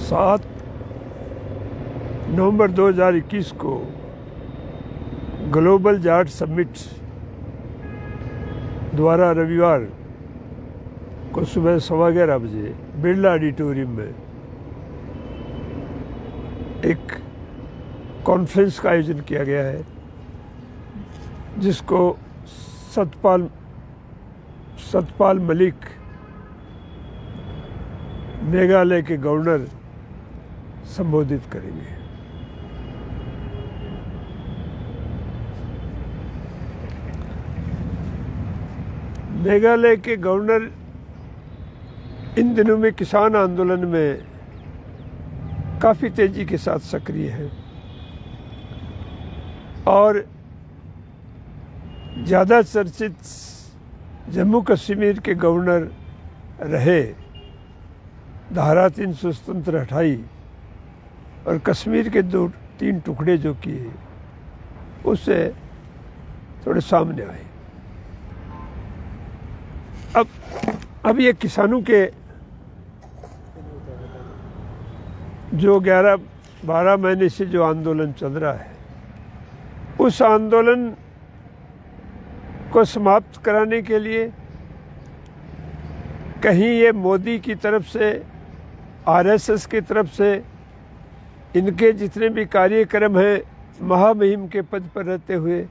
7 नवंबर 2021 को global Jat summit द्वारा रविवार को सुबह 11:15 बजे बिरला ऑडिटोरियम में एक कॉन्फ्रेंस का आयोजन किया गया है, जिसको सतपाल मलिक, मेघालय के गवर्नर, संबोधित करेंगे। मेघालय के गवर्नर इन दिनों में किसान आंदोलन में काफ़ी तेजी के साथ सक्रिय हैं और ज़्यादा चर्चित जम्मू कश्मीर के गवर्नर रहे, धारा 300 स्वतंत्र हटाई और कश्मीर के 2-3 टुकड़े जो किए, उससे थोड़े सामने आए। अब ये किसानों के जो 11-12 महीने से जो आंदोलन चल रहा है, उस आंदोलन को समाप्त कराने के लिए कहीं ये मोदी की तरफ से, आरएसएस की तरफ से, इनके जितने भी कार्यक्रम हैं महामहिम के पद पर रहते हुए,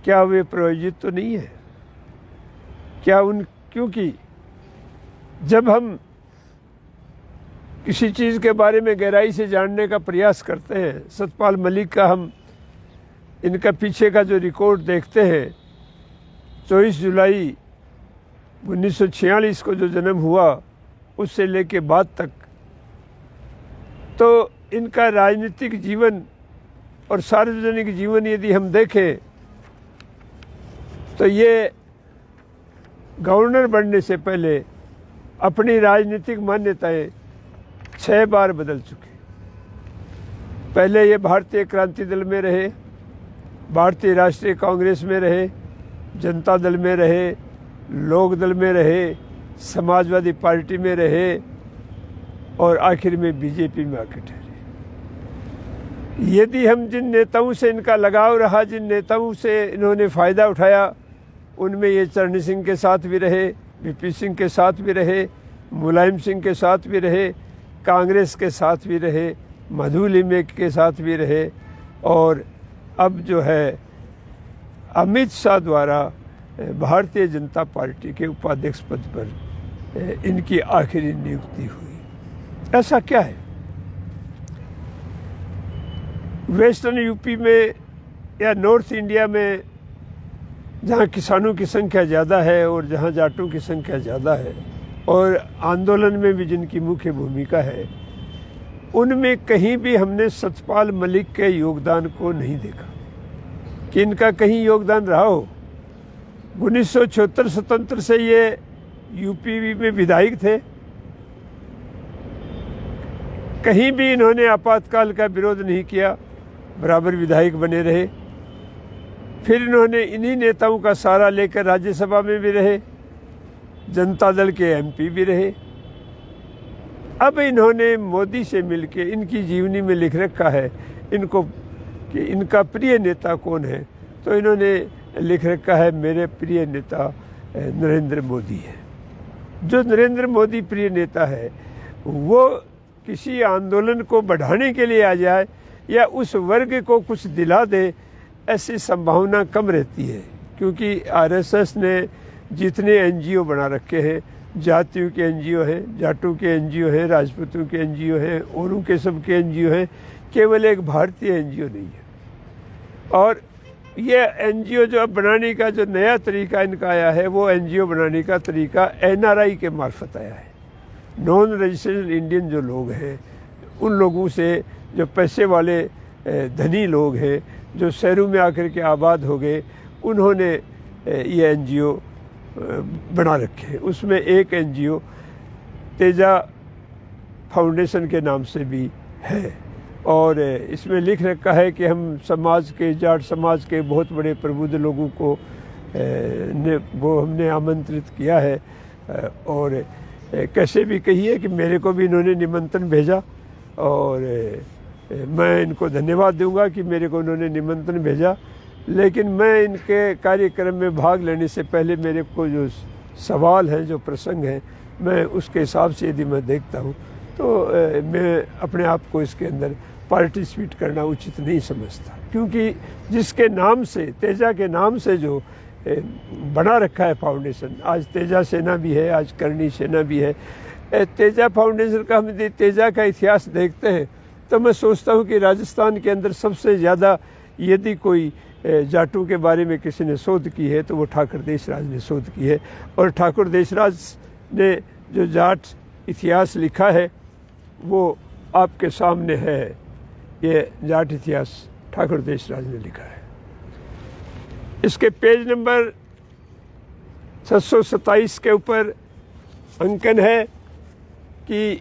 क्या वे प्रायोजित तो नहीं है? क्योंकि जब हम किसी चीज़ के बारे में गहराई से जानने का प्रयास करते हैं, सतपाल मलिक का हम इनका पीछे का जो रिकॉर्ड देखते हैं, 24 जुलाई 1946 को जो जन्म हुआ उससे लेके बाद तक, तो इनका राजनीतिक जीवन और सार्वजनिक जीवन यदि हम देखें तो ये गवर्नर बनने से पहले अपनी राजनीतिक मान्यताएं 6 बार बदल चुके। पहले ये भारतीय क्रांति दल में रहे, भारतीय राष्ट्रीय कांग्रेस में रहे, जनता दल में रहे, लोक दल में रहे, समाजवादी पार्टी में रहे और आखिर में बीजेपी में आके ठहरे। यदि हम जिन नेताओं से इनका लगाव रहा, जिन नेताओं से इन्होंने फ़ायदा उठाया, उनमें ये चरण सिंह के साथ भी रहे, वीपी सिंह के साथ भी रहे, मुलायम सिंह के साथ भी रहे, कांग्रेस के साथ भी रहे, मधु लिमये के साथ भी रहे और अब जो है अमित शाह द्वारा भारतीय जनता पार्टी के उपाध्यक्ष पद पर इनकी आखिरी नियुक्ति हुई। ऐसा क्या है? वेस्टर्न यूपी में या नॉर्थ इंडिया में, जहाँ किसानों की संख्या ज़्यादा है और जहाँ जाटों की संख्या ज़्यादा है और आंदोलन में भी जिनकी मुख्य भूमिका है, उनमें कहीं भी हमने सतपाल मलिक के योगदान को नहीं देखा कि इनका कहीं योगदान रहा हो। 1976 स्वतंत्र से ये यूपी में विधायक थे, कहीं भी इन्होंने आपातकाल का विरोध नहीं किया, बराबर विधायक बने रहे। फिर इन्होंने इन्हीं नेताओं का सहारा लेकर राज्यसभा में भी रहे, जनता दल के एमपी भी रहे। अब इन्होंने मोदी से मिलके इनकी जीवनी में लिख रखा है इनको कि इनका प्रिय नेता कौन है, तो इन्होंने लिख रखा है मेरे प्रिय नेता नरेंद्र मोदी है। जो नरेंद्र मोदी प्रिय नेता है, वो किसी आंदोलन को बढ़ाने के लिए आ जाए या उस वर्ग को कुछ दिला दे, ऐसी संभावना कम रहती है। क्योंकि आरएसएस ने जितने एनजीओ बना रखे हैं, जातियों के एनजीओ हैं, जाटों के एनजीओ हैं, राजपूतों के एनजीओ हैं, औरों के सब के एनजीओ हैं, केवल एक भारतीय एनजीओ नहीं है। और ये एनजीओ जो अब बनाने का जो नया तरीका इनका आया है, वो एनजीओ बनाने का तरीका एनआरआई के मार्फत आया है। नॉन रजिस्टर्ड इंडियन जो लोग हैं, उन लोगों से, जो पैसे वाले धनी लोग हैं, जो शहरों में आकर के आबाद हो गए, उन्होंने ये एनजीओ बना रखे हैं। उसमें एक एनजीओ तेजा फाउंडेशन के नाम से भी है और इसमें लिख रखा है कि हम समाज के, जाट समाज के बहुत बड़े प्रबुद्ध लोगों को हमने आमंत्रित किया है और कैसे भी कहिए कि मेरे को भी इन्होंने निमंत्रण भेजा और मैं इनको धन्यवाद दूंगा कि मेरे को उन्होंने निमंत्रण भेजा। लेकिन मैं इनके कार्यक्रम में भाग लेने से पहले मेरे को जो सवाल हैं, जो प्रसंग हैं, मैं उसके हिसाब से यदि मैं देखता हूँ तो मैं अपने आप को इसके अंदर पार्टिसिपेट करना उचित नहीं समझता, क्योंकि जिसके नाम से, तेजा के नाम से जो बना रखा है फाउंडेशन, आज तेजा सेना भी है, आज करणी सेना भी है। तेजा फाउंडेशन का हम यदि तेजा का इतिहास देखते हैं तो मैं सोचता हूँ कि राजस्थान के अंदर सबसे ज़्यादा यदि कोई जाटों के बारे में किसी ने शोध की है तो वो ठाकुर देशराज ने शोध की है। और ठाकुर देशराज ने जो जाट इतिहास लिखा है वो आपके सामने है। ये जाट इतिहास ठाकुर देशराज ने लिखा है। इसके पेज नंबर 727 के ऊपर अंकन है कि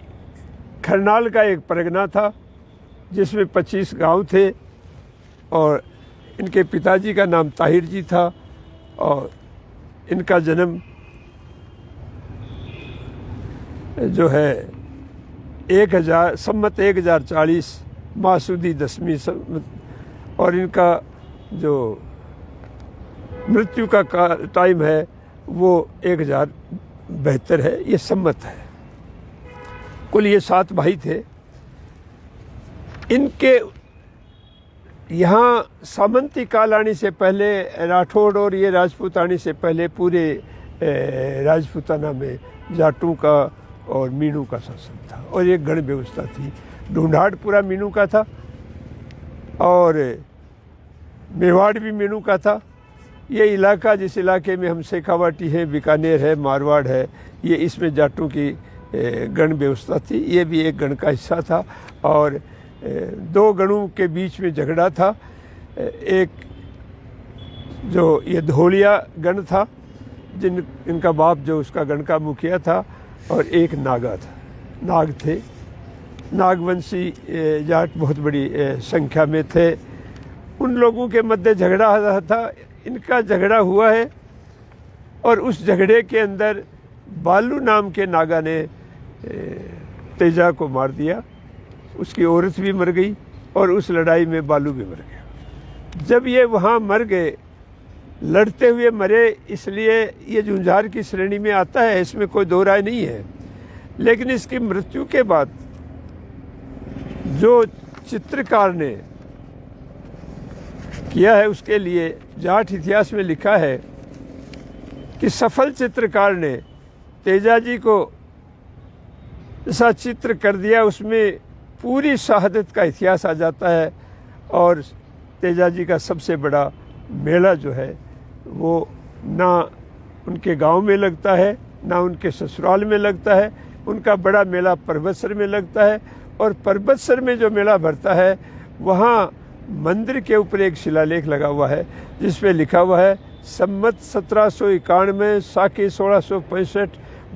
खरनाल का एक परगना था जिसमें 25 गांव थे और इनके पिताजी का नाम ताहिर जी था और इनका जन्म जो है 1040 मासूदी 10वीं सम्मत और इनका जो मृत्यु का टाइम है वो 1072 है। ये सम्मत है। कुल ये 7 भाई थे। इनके यहाँ सामंती काल आने से पहले राठौड़ और ये राजपूत आने से पहले पूरे राजपूताना में जाटों का और मीणों का शासन था और एक गण व्यवस्था थी। ढूंढाड़ पूरा मीणों का था और मेवाड़ भी मीणों का था। ये इलाका, जिस इलाके में हम शेखावाटी है, बीकानेर है, मारवाड़ है, ये इसमें जाटों की गण व्यवस्था थी। ये भी एक गण का हिस्सा था और 2 गणों के बीच में झगड़ा था। एक जो ये धोलिया गण था इनका बाप जो उसका गण का मुखिया था और एक नागा था, नाग थे। नागवंशी जाट बहुत बड़ी संख्या में थे। उन लोगों के मध्य झगड़ा रहा था। इनका झगड़ा हुआ है और उस झगड़े के अंदर बालू नाम के नागा ने तेजा को मार दिया। उसकी औरत भी मर गई और उस लड़ाई में बालू भी मर गया। जब ये वहाँ मर गए, लड़ते हुए मरे, इसलिए ये झुंझार की श्रेणी में आता है, इसमें कोई दो राय नहीं है। लेकिन इसकी मृत्यु के बाद जो चित्रकार ने किया है उसके लिए जाट इतिहास में लिखा है कि सफल चित्रकार ने तेजा जी को ऐसा चित्र कर दिया, उसमें पूरी शहादत का इतिहास आ जाता है। और तेजा जी का सबसे बड़ा मेला जो है वो ना उनके गांव में लगता है, ना उनके ससुराल में लगता है। उनका बड़ा मेला परबतसर में लगता है और परबतसर में जो मेला भरता है वहाँ मंदिर के ऊपर एक शिलालेख लगा हुआ है जिसपे लिखा हुआ है सम्मत 1791 साके 1665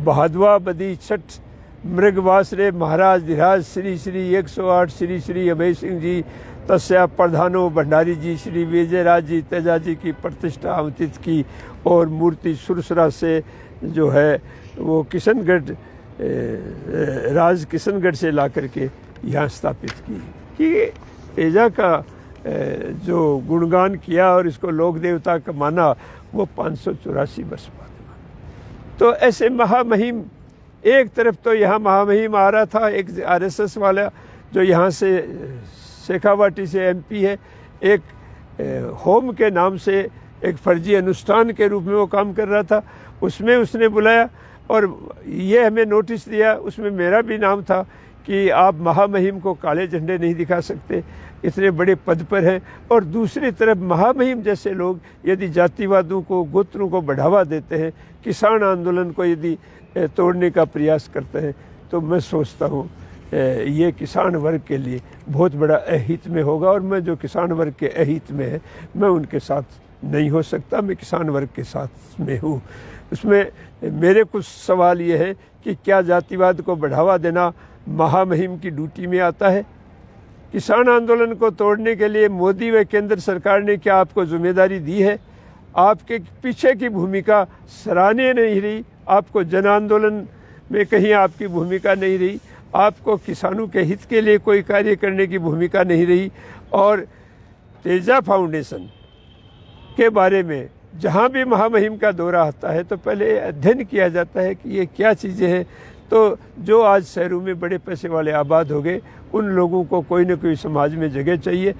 बहादवा बदी छठ मृगवासरे महाराज धीराज श्री श्री 108 श्री श्री अभय सिंह जी तस्या प्रधानो भंडारी जी श्री विजयराज जी तेजा जी की प्रतिष्ठा अवतित की और मूर्ति सुरसरा से जो है वो किशनगढ़ राज किशनगढ़ से ला करके यहाँ स्थापित की। कि तेजा का जो गुणगान किया और इसको लोक देवता का माना वो 584 वर्ष बाद। तो ऐसे महामहिम, एक तरफ तो यहाँ महामहिम आ रहा था, एक आरएसएस वाला जो यहाँ से शेखावाटी से एमपी है, एक होम के नाम से एक फर्जी अनुष्ठान के रूप में वो काम कर रहा था, उसमें उसने बुलाया और ये हमें नोटिस दिया, उसमें मेरा भी नाम था कि आप महामहिम को काले झंडे नहीं दिखा सकते, इतने बड़े पद पर हैं। और दूसरी तरफ महामहिम जैसे लोग यदि जातिवादों को, गोत्रों को बढ़ावा देते हैं, किसान आंदोलन को यदि तोड़ने का प्रयास करते हैं, तो मैं सोचता हूँ ये किसान वर्ग के लिए बहुत बड़ा अहित में होगा। और मैं जो किसान वर्ग के अहित में है मैं उनके साथ नहीं हो सकता, मैं किसान वर्ग के साथ में हूँ। उसमें मेरे कुछ सवाल ये है कि क्या जातिवाद को बढ़ावा देना महामहिम की ड्यूटी में आता है? किसान आंदोलन को तोड़ने के लिए मोदी व केंद्र सरकार ने क्या आपको जिम्मेदारी दी है? आपके पीछे की भूमिका सराहनीय नहीं रही, आपको जन आंदोलन में कहीं आपकी भूमिका नहीं रही। आपको किसानों के हित के लिए कोई कार्य करने की भूमिका नहीं रही। और तेजा फाउंडेशन के बारे में जहाँ भी महामहिम का दौरा आता है तो पहले अध्ययन किया जाता है कि ये क्या चीज़ें हैं। तो जो आज शहरों में बड़े पैसे वाले आबाद हो गए, उन लोगों को कोई न कोई समाज में जगह चाहिए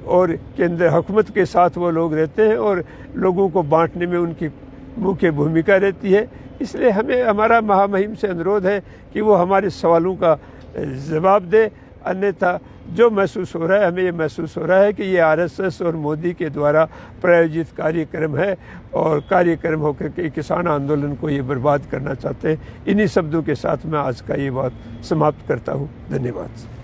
और केंद्र हुकूमत के साथ वो लोग रहते हैं और लोगों को बांटने में उनकी मुख्य भूमिका रहती है। इसलिए हमें हमारा महामहिम से अनुरोध है कि वो हमारे सवालों का जवाब दे, अन्यथा जो महसूस हो रहा है, हमें ये महसूस हो रहा है कि ये आरएसएस और मोदी के द्वारा प्रायोजित कार्यक्रम है और कार्यक्रम होकर के किसान आंदोलन को ये बर्बाद करना चाहते हैं। इन्हीं शब्दों के साथ मैं आज का ये बात समाप्त करता हूँ। धन्यवाद।